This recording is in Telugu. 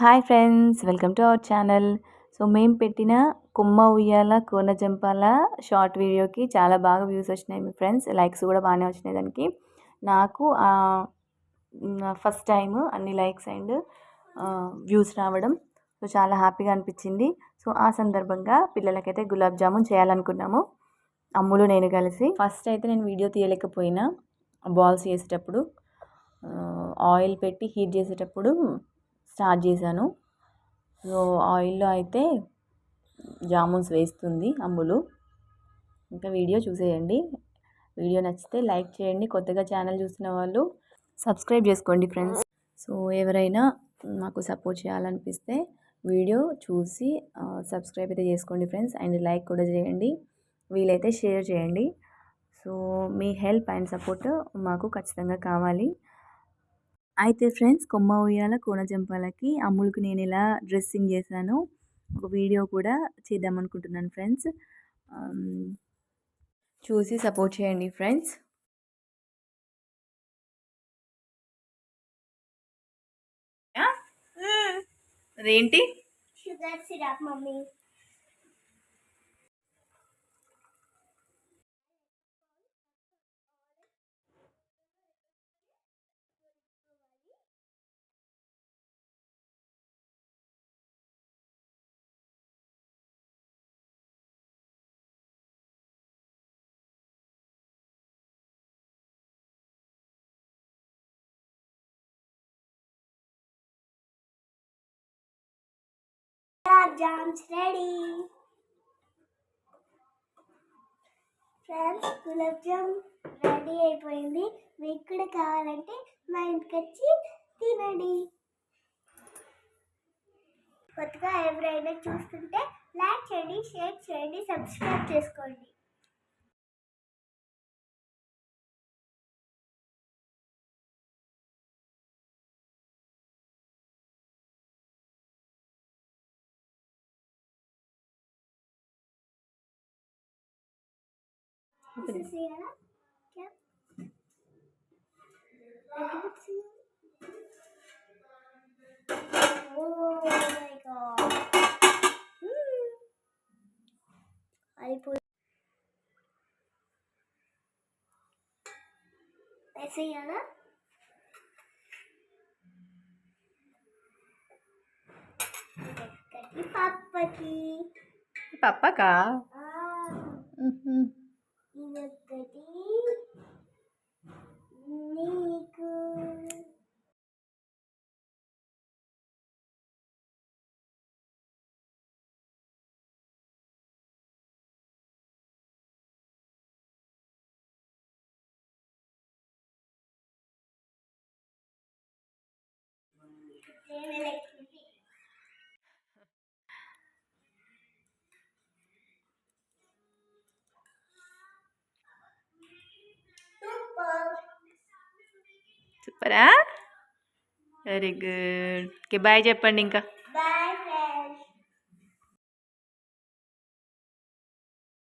Hi friends, welcome to our channel. So మేము పెట్టిన కొమ్మ ఉయ్యాల కోన జంపాల షార్ట్ వీడియోకి చాలా బాగా వ్యూస్ వచ్చినాయి మీ ఫ్రెండ్స్. లైక్స్ కూడా బాగానే వచ్చినాయి దానికి. నాకు ఫస్ట్ టైం అన్ని లైక్స్ అండ్ వ్యూస్ రావడం సో చాలా హ్యాపీగా అనిపించింది. సో ఆ సందర్భంగా పిల్లలకైతే గులాబ్ జామున్ చేయాలనుకున్నాము, అమ్ములు నేను కలిసి. ఫస్ట్ అయితే నేను వీడియో తీయలేకపోయినా, బాల్స్ చేసేటప్పుడు ఆయిల్ పెట్టి హీట్ చేసేటప్పుడు స్టార్ట్ చేశాను. సో ఆయిల్లో అయితే జామున్స్ వేస్తుంది అమ్ములు. ఇంకా వీడియో చూసేయండి. వీడియో నచ్చితే లైక్ చేయండి. కొత్తగా ఛానల్ చూసిన వాళ్ళు సబ్స్క్రైబ్ చేసుకోండి ఫ్రెండ్స్. సో ఎవరైనా నాకు సపోర్ట్ చేయాలనిపిస్తే వీడియో చూసి సబ్స్క్రైబ్ అయితే చేసుకోండి ఫ్రెండ్స్, అండ్ లైక్ కూడా చేయండి, వీలైతే షేర్ చేయండి. So me help and support మాకు ఖచ్చితంగా కావాలి. అయితే ఫ్రెండ్స్, కొమ్మ ఉయ్యాల కోన జంపాలకి అమ్ములకి నేను ఎలా డ్రెస్సింగ్ చేశాను ఒక వీడియో కూడా చేద్దాం అనుకుంటున్నాను ఫ్రెండ్స్. చూసి సపోర్ట్ చేయండి ఫ్రెండ్స్. అదేంటి? Sugar syrup mummy. Jams ready friends. Gulab jam ready అయిపోయింది. మీకు కూడా కావాలంటే మా ఇంటికి వచ్చి తినండి. కొత్తగా ఎవరైనా చూస్తుంటే లైక్ చేయండి, షేర్ చేయండి, సబ్స్క్రైబ్ చేసుకోండి. क्या ऐसे ही है ना? पापा की पापा का నీకు సూపరా, వెరీ గుడ్. ఓకే, బాయ్ చెప్పండి ఇంకా.